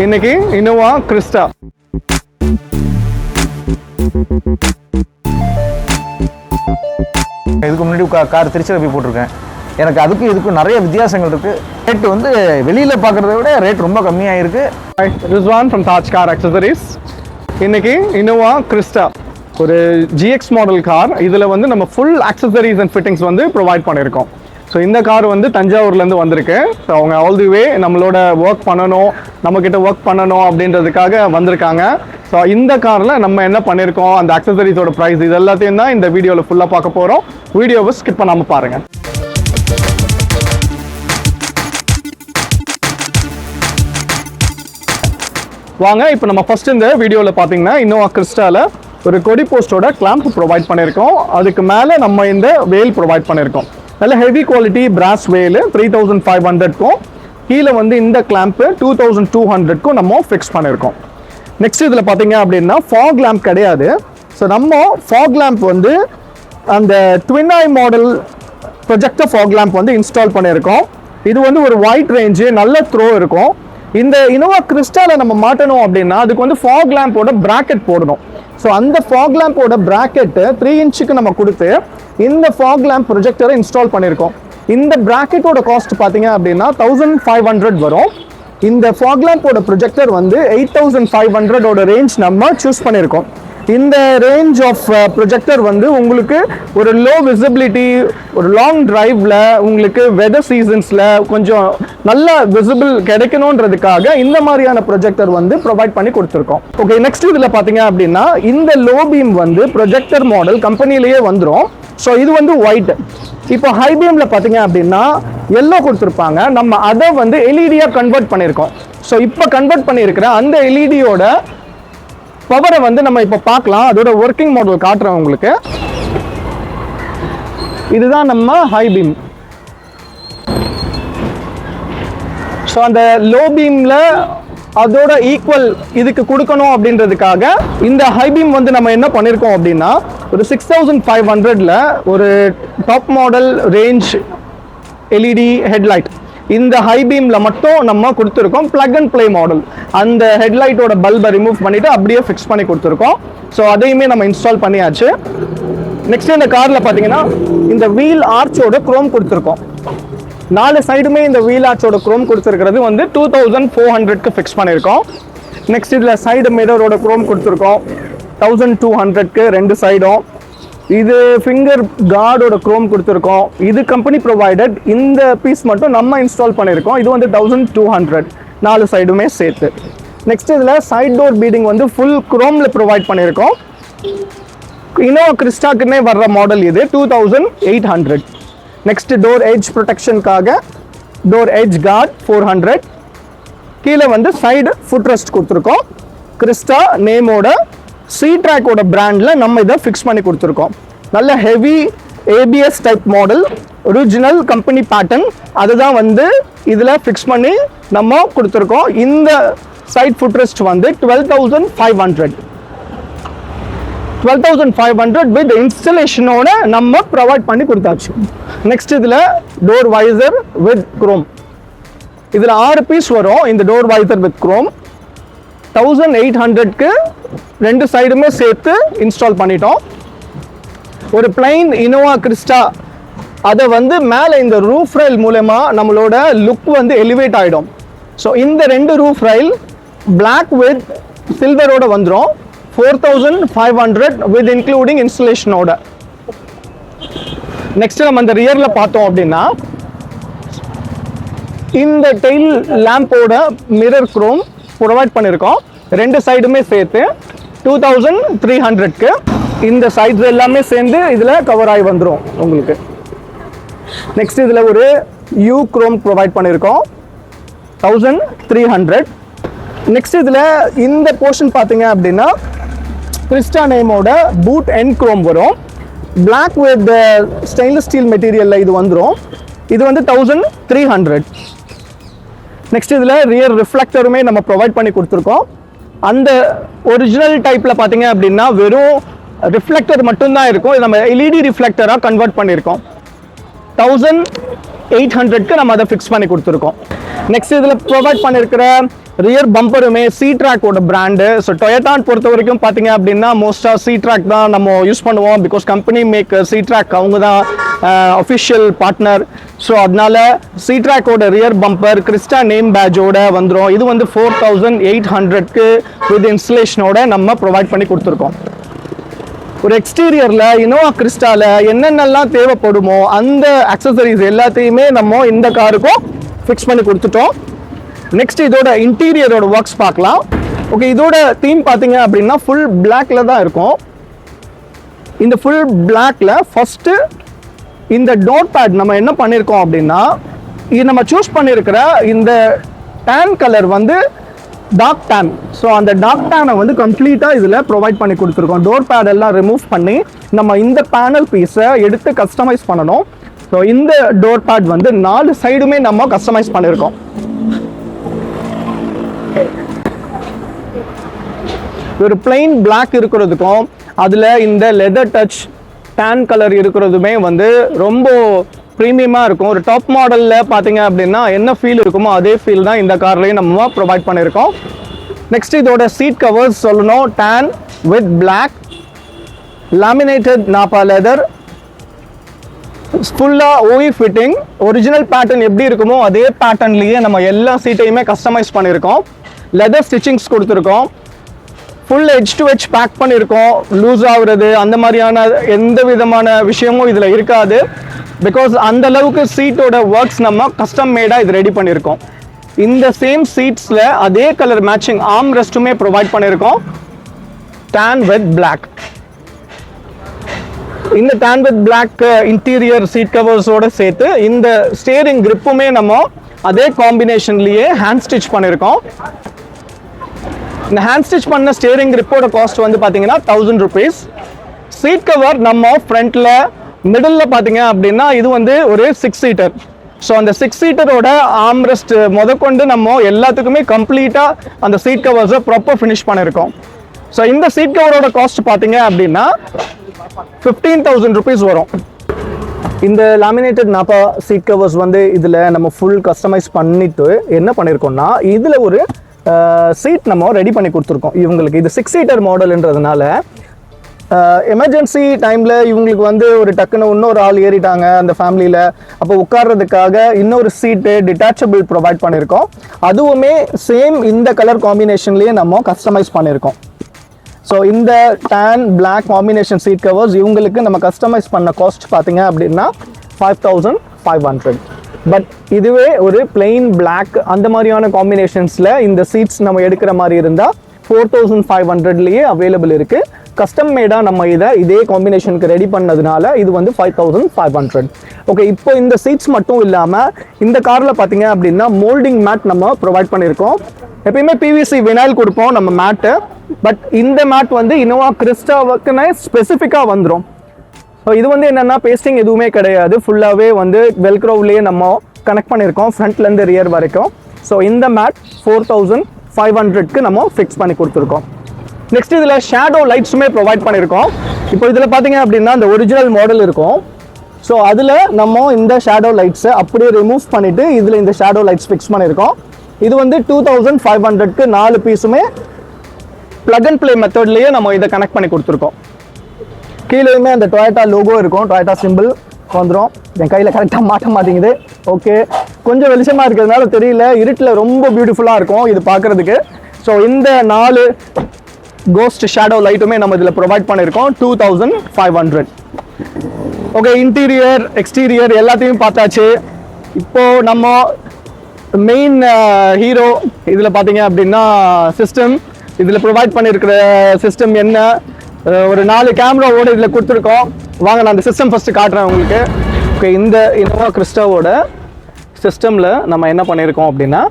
இன்னைக்கு Innova Crysta. இதுக்கு முன்னாடி கார் திருச்சியில் போய் போட்டிருக்கேன். எனக்கு அதுக்கும் இதுக்கும் நிறைய வித்தியாசங்கள் இருக்குது. ரேட் வந்து வெளியில் பார்க்குறத விட ரேட் ரொம்ப கம்மியாக இருக்குது. Rizwan from Taj car accessories. இன்னைக்கு இனோவா கிறிஸ்டா ஒரு ஜிஎக்ஸ் மாடல் கார். இதில் வந்து நம்ம ஃபுல் அக்சசரிஸ் அண்ட் ஃபிட்டிங்ஸ் வந்து ப்ரொவைட் பண்ணியிருக்கோம். ஸோ இந்த கார் வந்து தஞ்சாவூர்லேருந்து வந்திருக்கு. ஸோ அவங்க ஆல் தி வே நம்மளோட ஒர்க் பண்ணணும், நம்மக்கிட்ட ஒர்க் பண்ணணும் அப்படின்றதுக்காக வந்திருக்காங்க. ஸோ இந்த காரில் நம்ம என்ன பண்ணியிருக்கோம், அந்த அக்சசரிஸோட ப்ரைஸ் இது எல்லாத்தையும் தான் இந்த வீடியோவில் ஃபுல்லாக பார்க்க போகிறோம். வீடியோவை ஸ்கிப் பண்ணாமல் பாருங்கள். வாங்க, இப்போ நம்ம ஃபர்ஸ்ட் இந்த வீடியோவில் பார்த்தீங்கன்னா இனோவா கிறிஸ்டாவில் ஒரு கொடி போஸ்டோட கிளாம்ப் ப்ரொவைட் பண்ணியிருக்கோம். அதுக்கு மேலே நம்ம இந்த வேல் ப்ரொவைட் பண்ணியிருக்கோம். நல்ல ஹெவி குவாலிட்டி பிராஸ் வேலு 3500க்கும் கீழே வந்து இந்த கிளாம்ப்பு 2200க்கும் நம்ம ஃபிக்ஸ் பண்ணியிருக்கோம். நெக்ஸ்ட் இதில் பார்த்தீங்க அப்படின்னா ஃபாக் லேம்ப் கிடையாது. ஸோ நம்ம ஃபாக் லேம்ப் வந்து அந்த ட்வின் ஐ மாடல் ப்ரொஜெக்டர் ஃபாக் லேம்ப் வந்து இன்ஸ்டால் பண்ணியிருக்கோம். இது வந்து ஒரு வைட் ரேஞ்சு, நல்ல த்ரோ இருக்கும். இந்த இனோவா கிறிஸ்டாவில் நம்ம மாட்டணும் அப்படின்னா அதுக்கு வந்து ஃபாக் லேம்போட ப்ராக்கெட் போடணும். ஸோ அந்த ஃபாக் லேம்போட ப்ராக்கெட்டு 3 இன்ச்சுக்கு நம்ம கொடுத்து இந்த ஃபாக் லேம்ப் ப்ரொஜெக்டரை இன்ஸ்டால் பண்ணியிருக்கோம். இந்த ப்ராக்கெட்டோட காஸ்ட் பார்த்தீங்க அப்படின்னா 1500 வரும். இந்த ஃபாக் லேம்போட ப்ரொஜெக்டர் வந்து 8500 ரேஞ்ச் நம்ம சூஸ் பண்ணியிருக்கோம். இந்த ரேஞ்ச் ஆஃப் ப்ரொஜெக்டர் வந்து உங்களுக்கு ஒரு லோ விசிபிலிட்டி, ஒரு லாங் டிரைவ்ல, உங்களுக்கு வெதர் சீசன்ஸில் கொஞ்சம் நல்ல விசிபிள் கிடைக்கணுன்றதுக்காக இந்த மாதிரியான ப்ரொஜெக்டர் வந்து ப்ரொவைட் பண்ணி கொடுத்துருக்கோம். ஓகே, நெக்ஸ்ட் இதில் பார்த்தீங்க அப்படின்னா இந்த லோ பீம் வந்து ப்ரொஜெக்டர் மாடல் கம்பெனிலேயே வந்துடும். ஸோ இது வந்து ஒயிட். இப்போ ஹை பீமில் பார்த்தீங்க அப்படின்னா எல்லோ கொடுத்துருப்பாங்க. நம்ம அதை வந்து எல்இடியாக கன்வெர்ட் பண்ணியிருக்கோம். ஸோ இப்போ கன்வெர்ட் பண்ணியிருக்கிற அந்த எல்இடியோட பவரை வந்து நம்ம இப்போ பார்க்கலாம். அதோட ஒர்க்கிங் மாடல் காட்டுறேன் உங்களுக்கு. இதுதான் நம்ம ஹை பீம். ஸோ அந்த லோ பீமில் அதோட ஈக்குவல் இதுக்கு கொடுக்கணும் அப்படின்றதுக்காக இந்த ஹை பீம் வந்து நம்ம என்ன பண்ணியிருக்கோம் அப்படின்னா ஒரு 6500ல் ஒரு top model range LED headlight இந்த ஹை பீமில் மட்டும் நம்ம கொடுத்துருக்கோம். Plug and play model. அந்த ஹெட்லைட்டோட பல்பை ரிமூவ் பண்ணிவிட்டு அப்படியே ஃபிக்ஸ் பண்ணி கொடுத்துருக்கோம். ஸோ அதையுமே நம்ம இன்ஸ்டால் பண்ணியாச்சு. நெக்ஸ்ட் இந்த காரில் பார்த்தீங்கன்னா இந்த வீல் ஆர்ச்சோட குரோம் கொடுத்துருக்கோம். 4 சைடுமே இந்த வீல் ஆர்ச்சோட குரோம் கொடுத்துருக்கிறது வந்து 2400க்கு ஃபிக்ஸ் பண்ணியிருக்கோம். நெக்ஸ்ட் இதில் சைடு மிரரோட குரோம் கொடுத்துருக்கோம் 1200க்கு 2 சைடும். இது ஃபிங்கர் கார்டோட குரோம் கொடுத்துருக்கோம். இது கம்பெனி ப்ரொவைடட். இந்த பீஸ் மட்டும் நம்ம இன்ஸ்டால் பண்ணியிருக்கோம். இது வந்து 1200 4 சைடுமே சேர்த்து. நெக்ஸ்ட் இதில் சைட் டோர் பீடிங் வந்து ஃபுல் குரோமில் ப்ரொவைட் பண்ணியிருக்கோம். இனோவா கிறிஸ்டாக்குன்னே வர்ற மாடல் இது 2800. நெக்ஸ்ட் டோர் எட்ஜ் ப்ரொடெக்ஷனுக்காக டோர் எட்ஜ் கார்டு 400. கீழே வந்து சைடு ஃபுட் ரெஸ்ட் கொடுத்துருக்கோம். கிறிஸ்டா நேமோட C-Track பிராண்டில் நம்ம இதை ஃபிக்ஸ் பண்ணி கொடுத்துருக்கோம். நல்ல heavy ABS type model, original company pattern, அதுதான் வந்து இதில் ஃபிக்ஸ் பண்ணி நம்ம கொடுத்துருக்கோம். இந்த சைட் ஃபுட் ரெஸ்ட் வந்து 12500 வித் இன்ஸ்டலேஷனோட நம்ம ப்ரொவைட் பண்ணி கொடுத்தாச்சு. நெக்ஸ்ட் இதில் டோர் வைசர் வித் குரோம். இதில் 6 பீஸ் வரும். இந்த டோர் வைசர் வித் குரோம் 1800க்கு 2 சைடுமே சேர்த்து இன்ஸ்டால் பண்ணிட்டோம். ஒரு பிளைன் இனோவா கிறிஸ்டா அதை வந்து மேலே இந்த ரூஃப் ரைல் மூலமா நம்மளோட லுக் வந்து எலிவேட் ஆகிடும். ஸோ இந்த 2 ரூஃப் ரைல் பிளாக் வித் சில்வரோட வந்துடும் 4500 வித் இன்க்ளூடிங் இன்ஸ்டலேஷனோட. நெக்ஸ்ட் நம்ம இந்த ரியரில் பார்த்தோம் அப்படின்னா இந்த டெயில் லேம்போட மிரர் குரோம் ப்ரொவைட் பண்ணியிருக்கோம். 2 சைடுமே சேர்த்து 2300க்கு. இந்த சைட்ஸ் எல்லாமே சேர்ந்து இதில் கவர் ஆகி வந்துடும் உங்களுக்கு. நெக்ஸ்ட் இதில் ஒரு யூ குரோம் ப்ரொவைட் பண்ணியிருக்கோம் 1300. நெக்ஸ்ட் இதில் இந்த போர்ஷன் பார்த்தீங்க அப்படின்னா கிறிஸ்டா நேமோட பூட் எண்ட் குரோம் வரும். பிளாக் வித் ஸ்டெயின்லெஸ் ஸ்டீல் மெட்டீரியலில் இது வந்துடும். இது வந்து 1300. நெக்ஸ்ட் இதில் ரியர் ரிஃப்ளெக்டருமே நம்ம ப்ரொவைட் பண்ணி கொடுத்துருக்கோம். அந்த ஒரிஜினல் டைப்பில் பார்த்தீங்க அப்படின்னா வெறும் ரிஃப்ளெக்டர் மட்டும்தான் இருக்கும். இது நம்ம எல்இடி ரிஃப்ளெக்டராக கன்வெர்ட் பண்ணியிருக்கோம். 800க்கு நம்ம அதை ஃபிக்ஸ் பண்ணி கொடுத்துருக்கோம். நெக்ஸ்ட் இதில் ப்ரொவைட் பண்ணியிருக்கிற ரியர் பம்பருமே சீட்ராக்கோட பிராண்டு. ஸோ டொயோட்டான் பொறுத்த வரைக்கும் பார்த்தீங்க அப்படின்னா மோஸ்ட்டாக சீட்ராக் தான் நம்ம யூஸ் பண்ணுவோம். பிகாஸ் கம்பெனி மேக் சீட்ராக், அவங்க தான் அஃபிஷியல் பார்ட்னர். ஸோ அதனால சீட்ராக்கோட ரியர் பம்பர் கிறிஸ்டா நேம் பேட்சோட வந்துடும். இது வந்து 4800க்கு வித் இன்ஸ்டலேஷனோட நம்ம ப்ரொவைட் பண்ணி கொடுத்துருக்கோம். ஒரு எக்ஸ்டீரியரில் இனோவா கிறிஸ்டால என்னென்னலாம் தேவைப்படுமோ அந்த அக்சசரிஸ் எல்லாத்தையுமே நம்ம இந்த காருக்கும் ஃபிக்ஸ் பண்ணி கொடுத்துட்டோம். நெக்ஸ்ட் இதோட இன்டீரியரோட ஒர்க்ஸ் பார்க்கலாம். ஓகே, இதோட தீம் பார்த்தீங்க அப்படின்னா ஃபுல் பிளாக்ல தான் இருக்கும். இந்த ஃபுல் பிளாக்ல ஃபர்ஸ்ட் இந்த டோர் பேட் நம்ம என்ன பண்ணியிருக்கோம் அப்படின்னா, இது நம்ம சூஸ் பண்ணியிருக்கிற இந்த டேன் கலர் வந்து டார்க் டேன். ஸோ அந்த டார்க் டேனை வந்து கம்ப்ளீட்டாக இதில் ப்ரொவைட் பண்ணி கொடுத்துருக்கோம். டோர் பேட் எல்லாம் ரிமூவ் பண்ணி நம்ம இந்த பேனல் பீஸை எடுத்து கஸ்டமைஸ் பண்ணணும். ஸோ இந்த டோர் பேட் வந்து 4 சைடுமே நம்ம கஸ்டமைஸ் பண்ணியிருக்கோம். ஒரு பிளைன் பிளாக் இருக்கிறதுக்கும் அதில் இந்த லெதர் டச் டேன் கலர் இருக்கிறதுமே வந்து ரொம்ப ப்ரீமியமாக இருக்கும். ஒரு டாப் மாடலில் பார்த்தீங்க அப்படின்னா என்ன ஃபீல் இருக்குமோ அதே ஃபீல் தான் இந்த கார்லேயும் நம்ம ப்ரொவைட் பண்ணியிருக்கோம். நெக்ஸ்ட் இதோட சீட் கவர்ஸ் சொல்லணும். Tan with black laminated nappa leather, ஃபுல்லாக ஓஇ ஃபிட்டிங், ஒரிஜினல் பேட்டர்ன் எப்படி இருக்குமோ அதே பேட்டர்ன்லேயே நம்ம எல்லா சீட்டையுமே கஸ்டமைஸ் பண்ணியிருக்கோம். லெதர் ஸ்டிச்சிங்ஸ் கொடுத்துருக்கோம். Full edge to edge pack பண்ணியிருக்கோம். லூஸ் ஆகுறது அந்த மாதிரியான எந்த விதமான விஷயமும் இதில் இருக்காது. பிகாஸ் அந்த அளவுக்கு சீட்டோட ஒர்க்ஸ் நம்ம கஸ்டம் மேடாக இது ரெடி பண்ணியிருக்கோம். இந்த சேம் சீட்ஸில் அதே கலர் மேட்சிங் ஆர்ம் ரெஸ்ட்டுமே ப்ரொவைட் பண்ணியிருக்கோம். Tan with black. இந்த tan with black interior seat கவர்ஸோட சேர்த்து இந்த ஸ்டேரிங் கிரிப்புமே நம்ம அதே காம்பினேஷன்லேயே ஹேண்ட் ஸ்டிச் பண்ணியிருக்கோம். இந்த ஹேண்ட் ஸ்டிச் பண்ண ஸ்டேரிங் கிரிப்போட காஸ்ட் வந்து பார்த்தீங்கன்னா 1000 rupees. சீட் கவர் நம்ம ஃப்ரண்ட்டில் மிடில் பார்த்தீங்க அப்படின்னா இது வந்து ஒரு 6 seater. ஸோ அந்த 6 seaterோட ஆம்ரெஸ்ட் முதற்கொண்டு நம்ம எல்லாத்துக்குமே கம்ப்ளீட்டாக அந்த சீட் கவர்ஸை ப்ராப்பர் ஃபினிஷ் பண்ணியிருக்கோம். ஸோ இந்த சீட் கவரோட காஸ்ட் பார்த்தீங்க அப்படின்னா 15,000 rupees வரும். இந்த லேமினேட்டட் நாப்பா சீட் கவர்ஸ் வந்து இதில் நம்ம ஃபுல் கஸ்டமைஸ் பண்ணிட்டு என்ன பண்ணியிருக்கோம்னா, இதில் ஒரு சீட் நம்ம ரெடி பண்ணி கொடுத்துருக்கோம் இவங்களுக்கு. இது 6 seater மாடல்ன்றதுனால எமர்ஜென்சி டைமில் இவங்களுக்கு வந்து ஒரு டக்குன்னு இன்னொரு ஆள் ஏறிட்டாங்க அந்த ஃபேமிலியில், அப்போ உட்கார்றதுக்காக இன்னொரு சீட்டு டிட்டாச்சபிள் ப்ரொவைட் பண்ணியிருக்கோம். அதுவுமே சேம் இந்த கலர் காம்பினேஷன்லேயே நம்ம கஸ்டமைஸ் பண்ணியிருக்கோம். ஸோ இந்த tan black combination seat covers இவங்களுக்கு நம்ம கஸ்டமைஸ் பண்ண காஸ்ட் பார்த்தீங்க அப்படின்னா 5500. பட் இதுவே ஒரு பிளெயின் பிளாக் அந்த மாதிரியான காம்பினேஷன்ஸில் இந்த சீட்ஸ் நம்ம எடுக்கிற மாதிரி இருந்தால் 4500லேயே அவைலபிள் இருக்குது. கஸ்டம் மேடாக நம்ம இதே காம்பினேஷனுக்கு ரெடி பண்ணதுனால இது வந்து 5500. ஓகே, இப்போ இந்த சீட்ஸ் மட்டும் இல்லாமல் இந்த காரில் பார்த்தீங்க அப்படின்னா மோல்டிங் மேட் நம்ம ப்ரொவைட் பண்ணியிருக்கோம். எப்பயுமே பிவிசி வினைல் கொடுப்போம் நம்ம மேட்டு. பட் இந்த மேட் வந்து இனோவா கிறிஸ்டாவுக்குன்னு ஸ்பெசிஃபிக்காக வந்துடும். ஸோ இது வந்து என்னென்னா பேஸ்டிங் எதுவுமே கிடையாது. ஃபுல்லாகவே வந்து வெல்க்ரோவ்லேயே நம்ம கனெக்ட் பண்ணியிருக்கோம் ஃப்ரண்ட்லேருந்து ரியர் வரைக்கும். ஸோ இந்த மேட் 4500க்கு நம்ம ஃபிக்ஸ் பண்ணி கொடுத்துருக்கோம். நெக்ஸ்ட் இதில் ஷேடோ லைட்ஸுமே ப்ரொவைட் பண்ணியிருக்கோம். இப்போ இதில் பார்த்தீங்க அப்படின்னா இந்த ஒரிஜினல் மாடல் இருக்கும். ஸோ அதில் நம்ம இந்த ஷேடோ லைட்ஸை அப்படியே ரிமூவ் பண்ணிவிட்டு இதில் இந்த ஷேடோ லைட்ஸ் ஃபிக்ஸ் பண்ணியிருக்கோம். இது வந்து 2500க்கு 4 பீஸுமே ப்ளக் அண்ட் ப்ளே மெத்தட்லேயே நம்ம இதை கனெக்ட் பண்ணி கொடுத்துருக்கோம். கீழேயுமே அந்த டொயோட்டா லோகோ இருக்கும், டொயோட்டா சிம்பிள் வந்துடும். என் கையில் கரெக்டாக மாட்ட மாட்டேங்குது. ஓகே, கொஞ்சம் வெளிச்சமாக இருக்கிறதுனால தெரியல, இருட்டில் ரொம்ப பியூட்டிஃபுல்லாக இருக்கும் இது பார்க்குறதுக்கு. ஸோ இந்த 4 கோஸ்ட் ஷேடோ லைட்டுமே நம்ம இதில் ப்ரொவைட் பண்ணியிருக்கோம் 2500. ஓகே, இன்டீரியர் எக்ஸ்டீரியர் எல்லாத்தையும் பார்த்தாச்சு. இப்போது நம்ம மெயின் ஹீரோ இதில் பார்த்தீங்க அப்படின்னா சிஸ்டம். இதில் ப்ரொவைட் பண்ணியிருக்கிற சிஸ்டம் என்ன, ஒரு 4 கேமராவோட இதில் கொடுத்துருக்கோம். வாங்க நான் அந்த சிஸ்டம் ஃபஸ்ட்டு காட்டுறேன் உங்களுக்கு. ஓகே, இந்த இனோவா கிறிஸ்டாவோட சிஸ்டமில் நம்ம என்ன பண்ணியிருக்கோம் அப்படின்னா,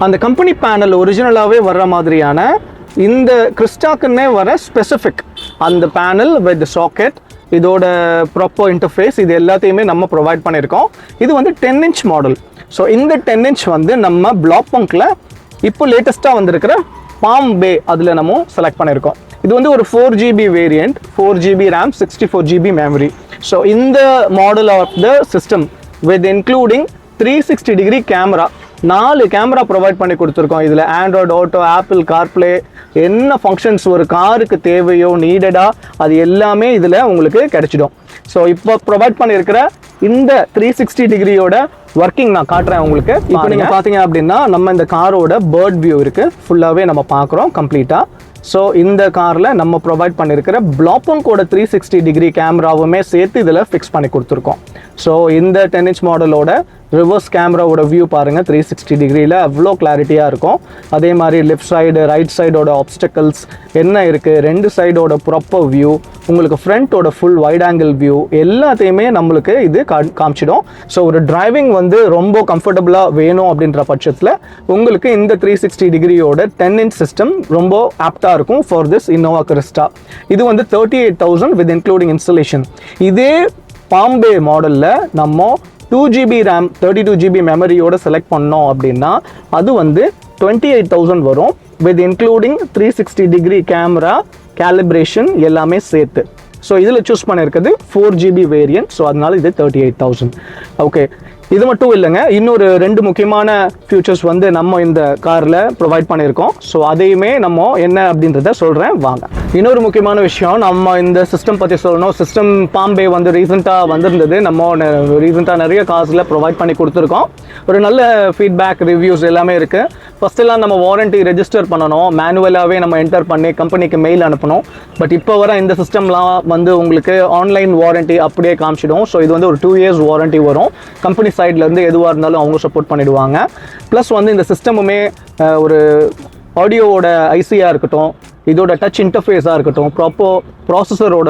அந்த கம்பெனி பேனல் ஒரிஜினலாகவே வர்ற மாதிரியான இந்த கிறிஸ்டாக்குன்னே வர ஸ்பெசிஃபிக் அந்த பேனல் வித் சாக்கெட், இதோட ப்ராப்பர் இன்டர்ஃபேஸ், இது எல்லாத்தையுமே நம்ம ப்ரொவைட் பண்ணியிருக்கோம். இது வந்து 10 inch மாடல். ஸோ இந்த 10 inch வந்து நம்ம பிளாக் பங்கில் இப்போ லேட்டஸ்ட்டாக வந்திருக்கிற பாம் பே அதில் நம்ம செலக்ட் பண்ணியிருக்கோம். இது வந்து ஒரு 4GB variant, 4GB RAM, 64GB memory. So இந்த model of the system with including 360 camera. 4 camera provide பண்ணி கொடுத்துருக்கோம். இதில் ஆண்ட்ராய்டு ஆட்டோ, ஆப்பிள் கார்ப்ளே, என்ன ஃபங்க்ஷன்ஸ் ஒரு காருக்கு தேவையோ நீடடா அது எல்லாமே இதில் உங்களுக்கு கிடைச்சிடும். ஸோ இப்போ ப்ரொவைட் பண்ணியிருக்கிற இந்த 360 ஒர்க்கிங் நான் காட்டுறேன் உங்களுக்கு. இப்போ நீங்கள் பார்த்தீங்க அப்படின்னா நம்ம இந்த காரோட பேர்ட் வியூ இருக்குது, ஃபுல்லாகவே நம்ம பார்க்குறோம் கம்ப்ளீட்டாக. ஸோ இந்த காரில் நம்ம ப்ரொவைட் பண்ணியிருக்கிற பிளாப்பங்கோட 360 கேமராவுமே சேர்த்து இதில் ஃபிக்ஸ் பண்ணி கொடுத்துருக்கோம். ஸோ இந்த 10 inch மாடலோட ரிவர்ஸ் கேமராவோட வியூ பாருங்கள், 360 அவ்வளோ கிளாரிட்டியாக இருக்கும். அதே மாதிரி லெஃப்ட் சைடு ரைட் சைடோட ஆப்ஸ்டக்கல்ஸ் என்ன இருக்குது, 2 சைடோட ப்ராப்பர் வியூ, உங்களுக்கு ஃப்ரண்ட்டோட ஃபுல் வைட் ஆங்கிள் வியூ எல்லாத்தையுமே நம்மளுக்கு இது காமிச்சிடும். ஸோ ஒரு டிரைவிங் வந்து ரொம்ப கம்ஃபர்டபுளாக வேணும் அப்படின்ற பட்சத்தில் உங்களுக்கு இந்த 360 10 inch சிஸ்டம் ரொம்ப ஆப்டாக இருக்கும் ஃபார் திஸ் இன்னோவா கிறிஸ்டா. இது வந்து 38,000 வித் இன்க்ளூடிங் இன்ஸ்டலேஷன். இதே பாம்பே மாடலில் நம்ம 2GB RAM 32GB மெமரியோட செலக்ட் பண்ணோம் அப்படின்னா அது வந்து 28,000 வரும் வித் இன்க்ளூடிங் 360 கேமரா கேலிப்ரேஷன் எல்லாமே சேர்த்து. ஸோ இதில் சூஸ் பண்ணியிருக்கிறது 4GB வேரியன்ட். ஸோ அதனால இது 38,000. ஓகே, இது மட்டும் இல்லைங்க, இன்னொரு 2 முக்கியமான ஃபியூச்சர்ஸ் வந்து நம்ம இந்த காரில் ப்ரொவைட் பண்ணியிருக்கோம். ஸோ அதையுமே நம்ம என்ன அப்படின்றத சொல்கிறேன் வாங்க. இன்னொரு முக்கியமான விஷயம் நம்ம இந்த சிஸ்டம் பற்றி சொல்லணும். சிஸ்டம் பாம்பே வந்து ரீசெண்டாக வந்திருந்தது, நம்ம ரீசெண்டாக நிறைய கார்ஸில் ப்ரொவைட் பண்ணி கொடுத்துருக்கோம். ஒரு நல்ல ஃபீட்பேக் ரிவ்யூஸ் எல்லாமே இருக்குது. ஃபஸ்ட்டெல்லாம் நம்ம வாரண்ட்டி ரெஜிஸ்டர் பண்ணணும், மேனுவலாகவே நம்ம என்டர் பண்ணி கம்பெனிக்கு மெயில் அனுப்பணும். பட் இப்போ வர இந்த சிஸ்டம்லாம் வந்து உங்களுக்கு ஆன்லைன் வாரண்ட்டி அப்படியே காமிச்சிடும். ஸோ இது வந்து ஒரு 2 years வாரண்ட்டி வரும். கம்பெனி சைட்லேருந்து எதுவாக இருந்தாலும் அவங்க சப்போர்ட் பண்ணிவிடுவாங்க. ப்ளஸ் வந்து இந்த சிஸ்டமுமே ஒரு ஆடியோவோட ஐசியாக இருக்கட்டும், இதோட டச் இன்டர்ஃபேஸாக இருக்கட்டும், ப்ராசஸரோட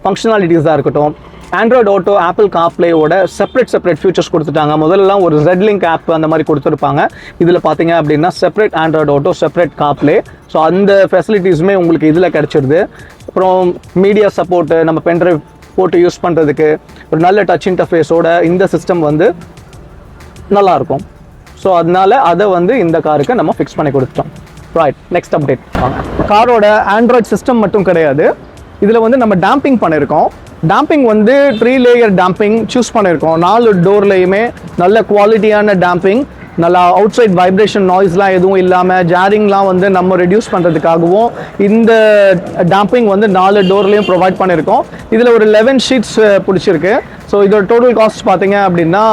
ஃபங்க்ஷனாலிட்டிஸாக இருக்கட்டும், ஆண்ட்ராய்டு ஆட்டோ, ஆப்பிள் கார்ப்ளேயோட செப்பரேட் ஃபியூச்சர்ஸ் கொடுத்துட்டாங்க. முதல்லலாம் ஒரு Z-Link ஆப் அந்த மாதிரி கொடுத்துருப்பாங்க. இதில் பார்த்தீங்க அப்படின்னா separate Android auto, separate CarPlay. So அந்த ஃபெசிலிட்டிஸுமே உங்களுக்கு இதில் கிடச்சிருது. அப்புறம் மீடியா சப்போர்ட்டு, நம்ம பென்ட்ரைவ் போட்டு யூஸ் பண்ணுறதுக்கு ஒரு நல்ல டச் இன்டர்ஃபேஸோட இந்த சிஸ்டம் வந்து நல்லாயிருக்கும். ஸோ அதனால அதை வந்து இந்த காருக்கு நம்ம ஃபிக்ஸ் பண்ணி கொடுத்துட்டோம். ரைட், நெக்ஸ்ட் அப்டேட் வாங்க. காரோட ஆண்ட்ராய்ட் சிஸ்டம் மட்டும் கிடையாது, இதில் வந்து நம்ம டேம்பிங் பண்ணியிருக்கோம். டேம்பிங் வந்து 3 layer டேம்பிங் சூஸ் பண்ணியிருக்கோம். 4 டோர்லையுமே நல்ல குவாலிட்டியான டேம்பிங், நல்லா அவுட் சைட் வைப்ரேஷன் நாய்ஸ்லாம் எதுவும் இல்லாமல் ஜாரிங்லாம் வந்து நம்ம ரெடியூஸ் பண்ணுறதுக்காகவும் இந்த டேம்பிங் வந்து 4 டோர்லேயும் ப்ரொவைட் பண்ணியிருக்கோம். இதில் ஒரு 11 ஷீட்ஸ் பிடிச்சிருக்கு. ஸோ இதோட டோட்டல் காஸ்ட் பார்த்தீங்க அப்படின்னா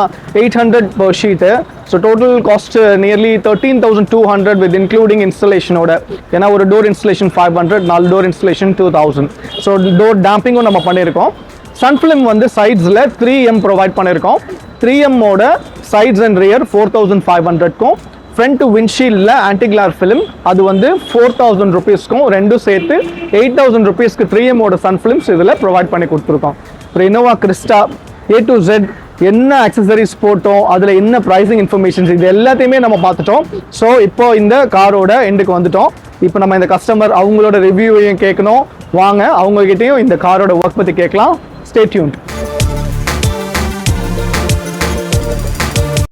800 per sheet. So total cost nearly 13,200 with including இன்ஸ்டலேஷனோட. ஏன்னா ஒரு door installation 500, 4 door installation 2,000. So door டேம்பிங்கும் நம்ம பண்ணியிருக்கோம். சன்ஃபிலிம் வந்து சைட்ஸில் 3M ப்ரொவைட் பண்ணியிருக்கோம். 3Mோட சைட்ஸ் அண்ட் ரியர் 4,500க்கும், ஃப்ரண்ட் விண்ட்ஷீல்டில் ஆன்டிகிளார் ஃபிலிம் அது வந்து 4,000 rupeesக்கும், ரெண்டும் சேர்த்து 8,000 rupeesக்கு 3Mோட சன்ஃபிலிம்ஸ் இதில் ப்ரொவைட் பண்ணி கொடுத்துருக்கோம். ஒரு Innova Crysta A to Z என்ன அக்சசரிஸ் போட்டோம், அதில் என்ன ப்ரைஸிங் இன்ஃபர்மேஷன்ஸ், இது எல்லாத்தையுமே நம்ம பார்த்துட்டோம். ஸோ இப்போ இந்த காரோட எண்டுக்கு வந்துட்டோம். இப்போ நம்ம இந்த கஸ்டமர் அவங்களோட ரிவ்யூவையும் கேட்கணும். வாங்க அவங்ககிட்டையும் இந்த காரோட ஒர்க் பற்றி கேட்கலாம். Stay tuned.